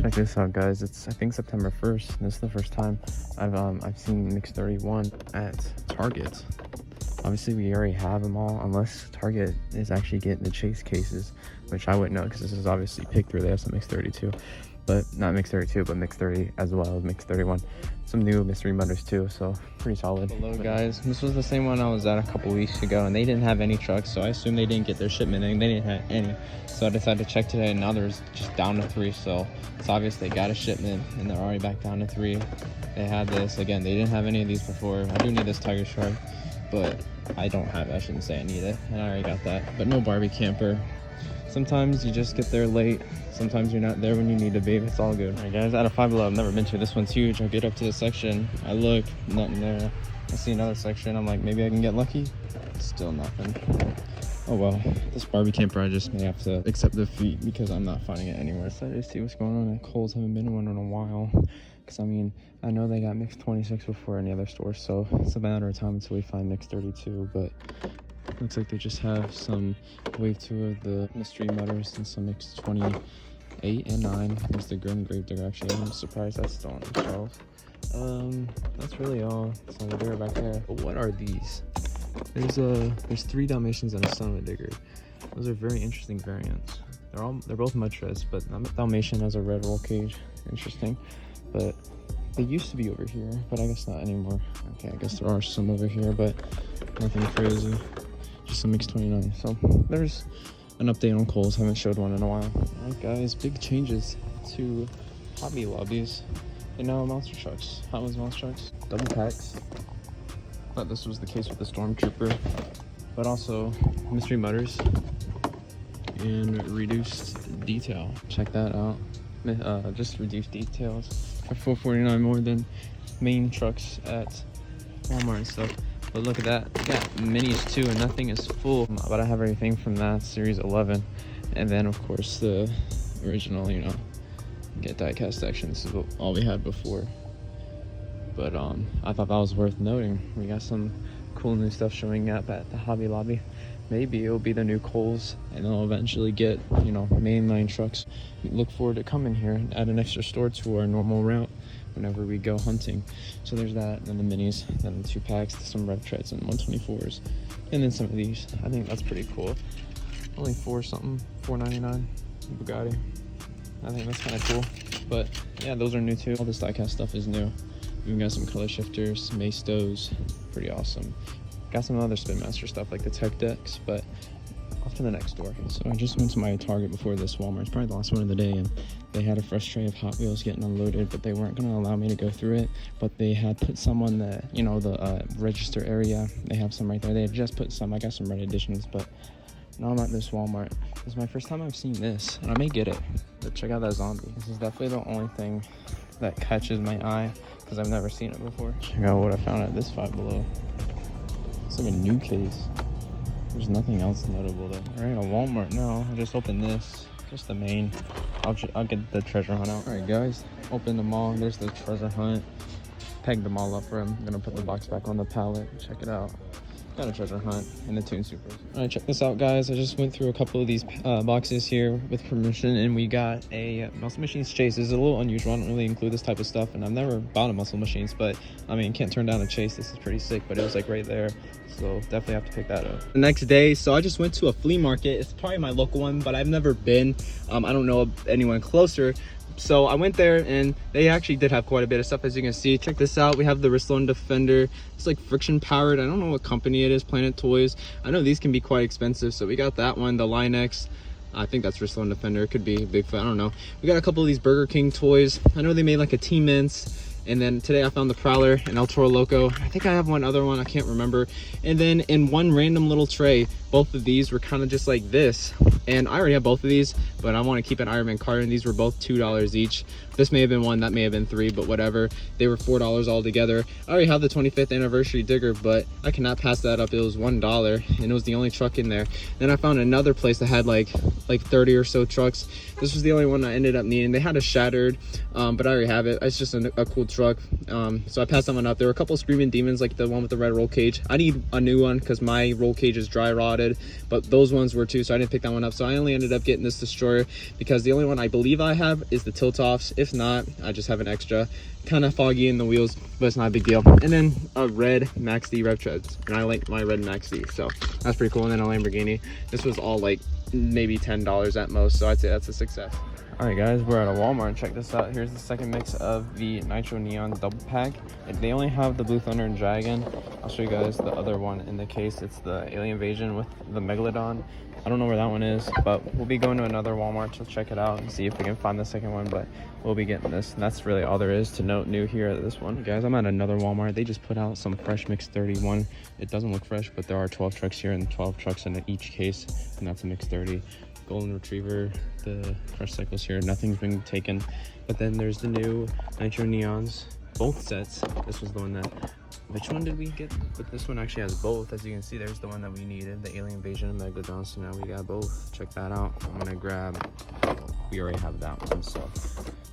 Check this out, guys. It's I think September 1st. This is the first time I've seen Mix 31 at Target. Obviously, we already have them all, unless Target is actually getting the chase cases, which I wouldn't know because this is obviously pick through. They have some Mix 32, but not Mix 32, but Mix 30 as well as Mix 31. Some new mystery mutters too, so pretty solid. Hello guys, this was the same one I was at a couple weeks ago, and they didn't have any trucks, so I assumed they didn't get their shipment and they didn't have any. So I decided to check today, and now there's just down to 3, so it's obvious they got a shipment and they're already back down to 3. They had this again, they didn't have any of these before. I do need this Tiger Shark, but I don't have it. I shouldn't say I need it, and I already got that. But no Barbie camper. Sometimes you just get there late, sometimes you're not there when you need to be. It's all good. All right guys, out of 5 below, I've never been to. This one's huge. I get up to the section, I look, nothing there. I see another section, I'm like, maybe I can get lucky. Still nothing. Oh well, this Barbie camper, I just may have to accept defeat because I'm not finding it anywhere. So I just see what's going on at Kohl's. Haven't been to one in a while, because I mean, I know they got Mix 26 before any other store, so it's a matter of time until we find Mix 32. But looks like they just have some wave 2 of the mystery mutters and some Mix 28 and 9. There's the Grim Gravedigger. Actually, I'm surprised that's still on the shelf. That's really all. It's on the digger back there. But what are these? There's 3 Dalmatians and a Son of a Digger. Those are very interesting variants. They're both Mutras, but Dalmatian has a red roll cage. Interesting. But they used to be over here, but I guess not anymore. Okay, I guess there are some over here, but nothing crazy. Just some Mix 29. So there's an update on Kohl's. Haven't showed one in a while. Alright guys, big changes to Hobby Lobbies. And now monster trucks. Hot Wheels monster trucks. Double packs. Thought this was the case with the Stormtrooper. But also mystery mutters and reduced detail. Check that out. Just reduced details for $4.49 more than main trucks at Walmart and stuff. But look at that, we got minis too, and nothing is full. But I have everything from that series 11, and then of course the original, you know, get diecast section. This is all we had before. But I thought that was worth noting. We got some cool new stuff showing up at the Hobby Lobby. Maybe it'll be the new Kohl's, and they'll eventually get, you know, mainline trucks. Look forward to coming here and add an extra store to our normal route whenever we go hunting. So there's that, and then the minis, then the 2 packs, some Rev Treads and 124s, and then some of these. I think that's pretty cool. Only $4.99 Bugatti. I think that's kind of cool. But yeah, those are new too. All this diecast stuff is new. We've got some color shifters, Maestos, pretty awesome. Got some other Spin Master stuff like the tech decks, but off to the next store. So I just went to my Target before this Walmart. It's probably the last one of the day, and they had a fresh tray of Hot Wheels getting unloaded, but they weren't going to allow me to go through it. But they had put some on the, you know, the register area. They have some right there. They had just put some. I got some red editions, but now I'm at this Walmart. This is my first time I've seen this, and I may get it. But check out that zombie. This is definitely the only thing that catches my eye, because I've never seen it before. Check out what I found at this 5 Below. It's like a new case. There's nothing else notable there. All right, a Walmart now. I just opened this, just the main. I'll get the treasure hunt out. All right, guys, open them all. There's the treasure hunt. Pegged them all up for him. I'm gonna put the box back on the pallet. Check it out. Got a treasure hunt and the Toon Supers. All right, check this out, guys. I just went through a couple of these boxes here with permission, and we got a Muscle Machines chase. This is a little unusual. I don't really include this type of stuff, and I've never bought a Muscle Machines, but I mean, can't turn down a chase. This is pretty sick, but it was like right there, so definitely have to pick that up. The next day, so I just went to a flea market. It's probably my local one, but I've never been. I don't know of anyone closer. So I went there, and they actually did have quite a bit of stuff, as you can see. Check this out. We have the Wristload Defender. It's like friction powered. I don't know what company it is, Planet Toys. I know these can be quite expensive, so we got that one, the Line X. I think that's Wristload Defender. It could be Bigfoot, I don't know. We got a couple of these Burger King toys. I know they made like a T-Mints. And then today I found the Prowler and El Toro Loco. I think I have one other one, I can't remember. And then in one random little tray, both of these were kind of just like this. And I already have both of these, but I want to keep an Iron Man card, and these were both $2 each. This may have been 1, that may have been 3, but whatever. They were $4 all together. I already have the 25th anniversary digger, but I cannot pass that up. It was $1 and it was the only truck in there. Then I found another place that had like 30 or so trucks. This was the only one I ended up needing. They had a shattered, but I already have it. It's just a cool truck. So I passed that one up. There were a couple Screaming Demons, like the one with the red roll cage. I need a new one because my roll cage is dry rotted, but those ones were too, so I didn't pick that one up. So I only ended up getting this Destroyer because the only one I believe I have is the tilt offs. If not, I just have an extra. Kind of foggy in the wheels, but it's not a big deal. And then a red Max D rev treads, and I like my red Max D, so that's pretty cool. And then a Lamborghini. This was all like maybe $10 at most, so I'd say that's a success. All right, guys, we're at a Walmart. Check this out. Here's the second mix of the Nitro Neon double pack. They only have the Blue Thunder and Dragon. I'll show you guys the other one in the case. It's the Alien Invasion with the Megalodon. I don't know where that one is, but we'll be going to another Walmart to check it out and see if we can find the second one, but we'll be getting this. And that's really all there is to note new here at this one. Guys, I'm at another Walmart. They just put out some fresh mix 31. It doesn't look fresh, but there are 12 trucks here and 12 trucks in each case, and that's a mix 30. Golden Retriever, the crush cycles here, nothing's been taken. But then there's the new Nitro Neons, both sets. This was the one that, which one did we get? But this one actually has both. As you can see, there's the one that we needed, the Alien Invasion and Megalodon. So now we got both. Check that out. I'm gonna grab, we already have that one, so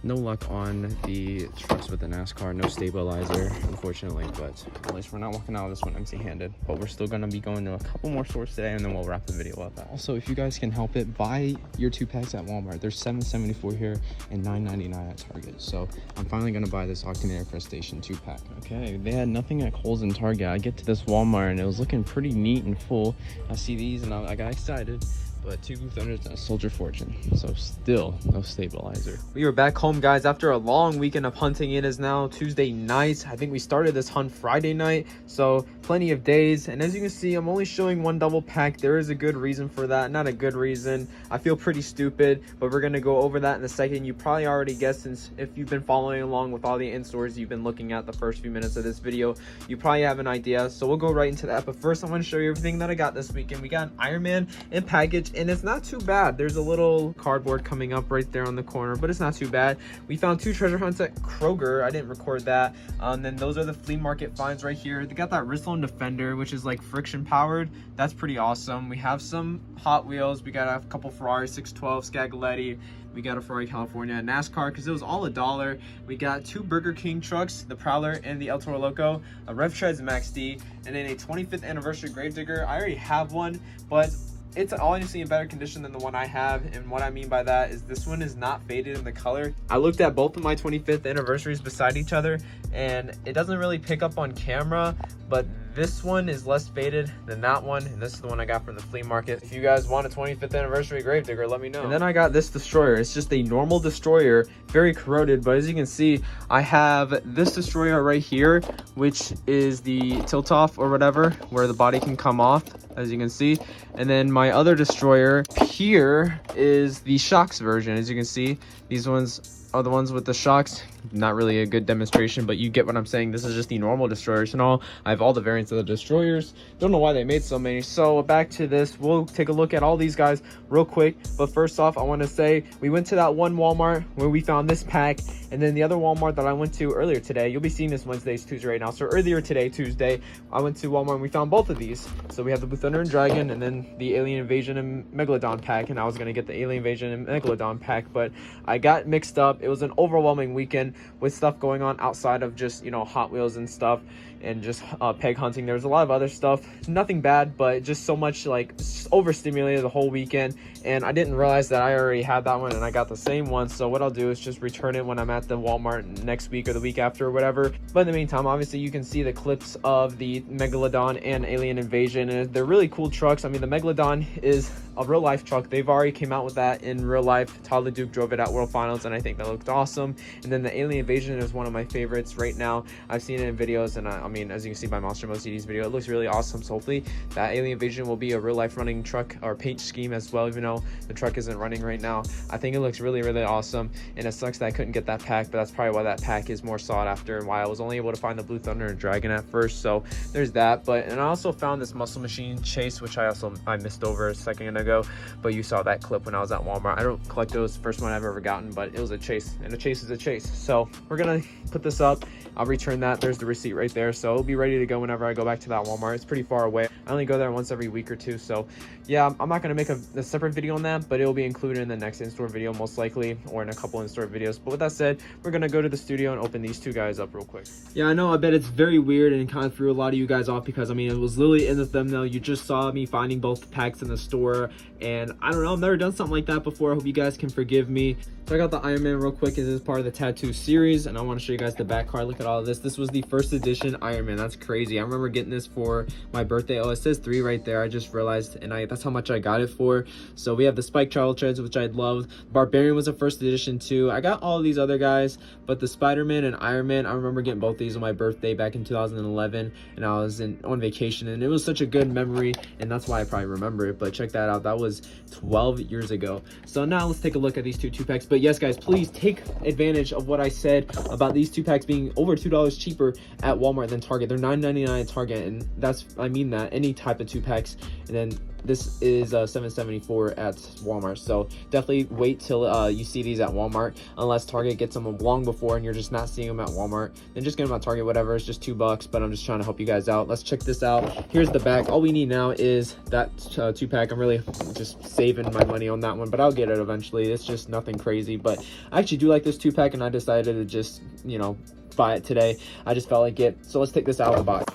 no luck on the trucks with the NASCAR, no stabilizer, unfortunately, but at least we're not walking out of this one empty-handed. But we're still gonna be going to a couple more stores today, and then we'll wrap the video up. Also, if you guys can help it, buy your 2-packs at Walmart. There's $7.74 here and $9.99 at Target. So I'm finally gonna buy this Octane Air Crustacean 2-pack. Okay, they had nothing at Kohl's and Target. I get to this Walmart and it was looking pretty neat and full. I see these and I got excited. But 2 Blue Thunders and a Soldier Fortune, so still no stabilizer. We are back home, guys, after a long weekend of hunting. It is now Tuesday night. I think we started this hunt Friday night, so plenty of days. And as you can see, I'm only showing 1 double pack. There is a good reason for that. Not a good reason. I feel pretty stupid, but we're gonna go over that in a second. You probably already guessed, since if you've been following along with all the in-stores you've been looking at the first few minutes of this video, you probably have an idea. So we'll go right into that. But first, I want to show you everything that I got this weekend. We got an Iron Man in package, and it's not too bad. There's a little cardboard coming up right there on the corner, but it's not too bad. We found 2 treasure hunts at Kroger. I didn't record that. Then those are the flea market finds right here. They got that Rizlone Defender, which is like friction powered. That's pretty awesome. We have some Hot Wheels. We got a couple Ferrari 612 Scagaletti. We got a Ferrari California, NASCAR, because it was all $1. We got 2 Burger King trucks, the Prowler and the El Toro Loco, a Rev Treads Max D, and then a 25th anniversary Gravedigger. I already have one, but it's honestly in better condition than the one I have. And what I mean by that is this one is not faded in the color. I looked at both of my 25th anniversaries beside each other, and it doesn't really pick up on camera, but this one is less faded than that one, and this is the one I got from the flea market. If you guys want a 25th anniversary Gravedigger, let me know. And then I got this Destroyer. It's just a normal Destroyer, very corroded, but as you can see, I have this Destroyer right here, which is the tilt off or whatever, where the body can come off, as you can see. And then my other Destroyer here is the shocks version. As you can see, these ones are the ones with the shocks. Not really a good demonstration, but you get what I'm saying. This is just the normal Destroyers and all. I have all the variants of the Destroyers. Don't know why they made so many. So back to this, we'll take a look at all these guys real quick. But first off, I want to say we went to that one Walmart where we found this pack, and then the other Walmart that I went to earlier today, you'll be seeing this Wednesday's Tuesday right now, so earlier today, Tuesday, I went to Walmart and we found both of these. So we have the Blue Thunder and Dragon, and then the Alien Invasion and Megalodon pack, and I was going to get the Alien Invasion and Megalodon pack, but I got mixed up. It was an overwhelming weekend with stuff going on outside of just, you know, Hot Wheels and stuff, and just peg hunting. There was a lot of other stuff, nothing bad, but just so much, like, overstimulated the whole weekend, and I didn't realize that I already had that one and I got the same one. So what I'll do is just return it when I'm at the Walmart next week or the week after or whatever. But in the meantime, obviously you can see the clips of the Megalodon and Alien Invasion, and they're really cool trucks. I mean, the Megalodon is a real life truck. They've already came out with that in real life. Todd LeDuc drove it at World Finals, and I think that looked awesome. And then the Alien Invasion is one of my favorites right now. I've seen it in videos, and I'm mean, as you can see by Monster OCD's video, it looks really awesome. So hopefully that Alien Invasion will be a real life running truck or paint scheme as well, even though the truck isn't running right now. I think it looks really, really awesome, and it sucks that I couldn't get that pack, but that's probably why that pack is more sought after and why I was only able to find the Blue Thunder and Dragon at first. So there's that. And I also found this Muscle Machine Chase, which I missed over a second ago, but you saw that clip when I was at Walmart. I don't collect those, first one I've ever gotten, but it was a chase, and a chase is a chase. So we're gonna put this up. I'll return that. There's the receipt right there, so it'll be ready to go whenever I go back to that Walmart. It's pretty far away. I only go there once every week or two, so yeah, I'm not gonna make a separate video on that, but it'll be included in the next in-store video most likely, or in a couple in-store videos. But with that said, we're gonna go to the studio and open these two guys up real quick. Yeah, I know, I bet it's very weird and kind of threw a lot of you guys off, because I mean, it was literally in the thumbnail. You just saw me finding both packs in the store, and I don't know, I've never done something like that before. I hope you guys can forgive me. Check out the Iron Man real quick. This is part of the tattoo series, and I want to show you guys the back card. Look at all of this. This was the first edition Iron Man. That's crazy. I remember getting this for my birthday. Oh, it says 3 right there. I just realized, and that's how much I got it for. So we have the Spike Child Treads, which I loved. Barbarian was a first edition too. I got all of these other guys, but the Spider-Man and Iron Man, I remember getting both these on my birthday back in 2011, and I was on vacation, and it was such a good memory, and that's why I probably remember it. But check that out. That was 12 years ago. So now let's take a look at these two packs. But yes, guys, please take advantage of what I said about these 2 packs being over $2 cheaper at Walmart than Target. They're $9.99 at Target, and I mean that, any type of 2 packs. And then this is $7.74 at Walmart. So definitely wait till you see these at Walmart, unless Target gets them long before and you're just not seeing them at Walmart. Then just get them at Target, whatever. It's just $2, but I'm just trying to help you guys out. Let's check this out. Here's the back. All we need now is that 2 pack. I'm really just saving my money on that one, but I'll get it eventually. It's just nothing crazy, but I actually do like this 2 pack, and I decided to just, you know, buy it today. I just felt like it. So let's take this out of the box.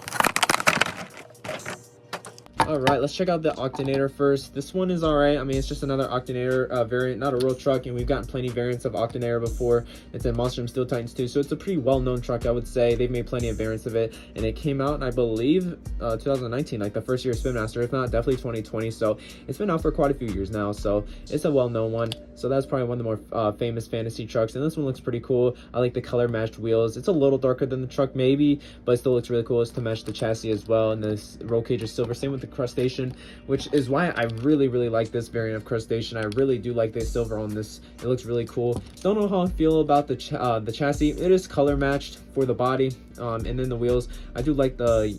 All right, let's check out the Octanator first. This one is all right. I mean, it's just another Octanator variant, not a real truck, and we've gotten plenty of variants of Octanator before. It's in Monster Steel Titans too, so it's a pretty well-known truck, I would say. They've made plenty of variants of it, and it came out, I believe, 2019, like the first year of Spin Master. If not, definitely 2020, so it's been out for quite a few years now, so it's a well-known one. So that's probably one of the more famous fantasy trucks, and this one looks pretty cool. I like the color-matched wheels. It's a little darker than the truck, maybe, but it still looks really cool. It's to match the chassis as well, and this roll cage is silver. Same with the Crustacean, which is why I really like this variant of Crustacean. I really do like the silver on this. It looks really cool. Don't know how I feel about the chassis. It is color matched for the body, and then the wheels. I do like the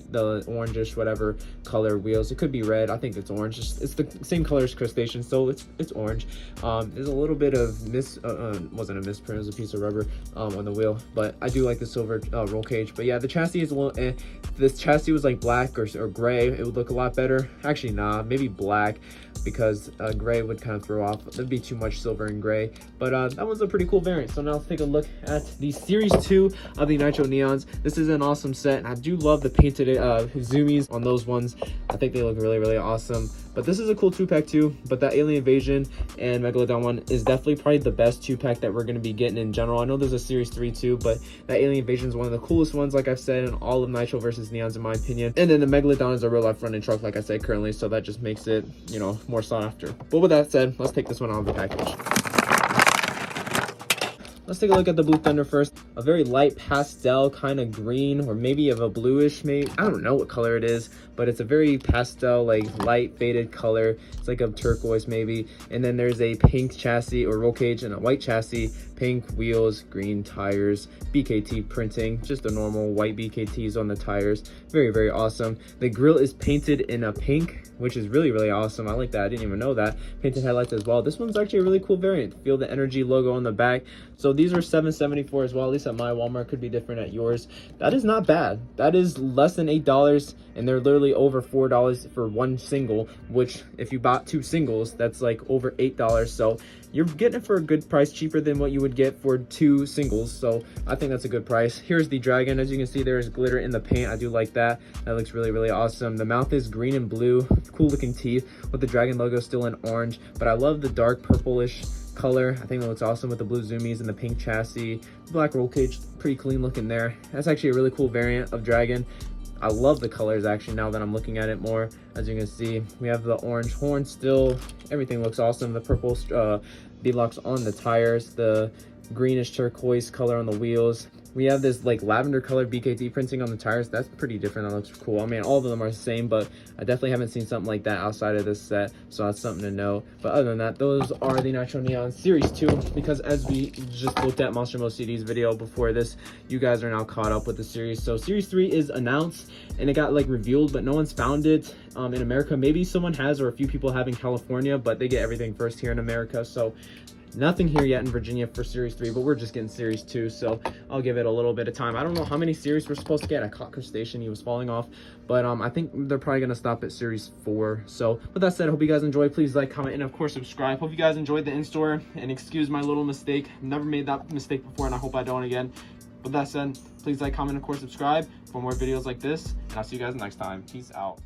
orangish whatever color wheels. It could be red. I think it's orange. It's the same color as Crustacean, so it's orange. There's a little bit of wasn't a misprint. It was a piece of rubber on the wheel, but I do like the silver roll cage. But yeah, the chassis is a little if this chassis was like black or gray, it would look a lot better. Actually, nah, maybe black, because gray would kind of throw off. There'd be too much silver and gray, but that was a pretty cool variant. So now let's take a look at the Series 2 of the Nitro Neons. This is an awesome set, and I do love the painted zoomies on those ones. I think they look really awesome. But this is a cool 2-pack too. But that Alien Invasion and Megalodon one is definitely probably the best 2-pack that we're going to be getting in general. I know there's a Series 3 too, but that Alien Invasion is one of the coolest ones, like I've said, in all of Nitro versus Neons in my opinion. And then the Megalodon is a real life running truck, like I said currently, so that just makes it, you know, more sought after. But with that said, let's take this one out of the package. Let's take a look at the Blue Thunder first. A very light pastel kind of green, or maybe of a bluish, maybe. I don't know what color it is, but it's a very pastel, like light faded color. It's like a turquoise maybe. And then there's a pink chassis or roll cage and a white chassis, pink wheels, green tires, BKT printing, just the normal white BKTs on the tires. Very awesome. The grille is painted in a pink, which is really awesome. I like that. I didn't even know that. Painted headlights as well. This one's actually a really cool variant. Feel the Energy logo on the back. So these are $7.74 as well. At least at my Walmart. Could be different at yours. That is not bad. That is less than $8, and they're literally over $4 for one single, which if you bought 2 singles, that's like over $8. So you're getting it for a good price, cheaper than what you would get for 2 singles. So I think that's a good price. Here's the Dragon. As you can see, there is glitter in the paint. I do like that. That looks really awesome. The mouth is green and blue. Cool looking teeth with the Dragon logo still in orange, but I love the dark purplish color. I think it looks awesome with the blue zoomies and the pink chassis. Black roll cage, pretty clean looking there. That's actually a really cool variant of Dragon. I love the colors actually now that I'm looking at it more. As you can see, we have the orange horn still. Everything looks awesome. The purple beadlocks on the tires. The greenish turquoise color on the wheels. We have this like lavender color BKT printing on the tires. That's pretty different. That looks cool. I mean, all of them are the same, but I definitely haven't seen something like that outside of this set, so that's something to know. But other than that, those are the Nitro Neon Series 2, because as we just looked at Monster Mo CD's video before this, you guys are now caught up with the series. So Series 3 is announced, and it got like revealed, but no one's found it in America. Maybe someone has, or a few people have in California, but they get everything first here in America. So nothing here yet in Virginia for Series 3, but we're just getting Series 2, so I'll give it a little bit of time. I don't know how many series we're supposed to get. I caught Crustacean, he was falling off, but I think they're probably going to stop at Series 4. So with that said, I hope you guys enjoyed. Please like, comment, and of course subscribe. Hope you guys enjoyed the in-store, and excuse my little mistake. I've never made that mistake before, and I hope I don't again. With that said, please like, comment, and of course subscribe for more videos like this, and I'll see you guys next time. Peace out.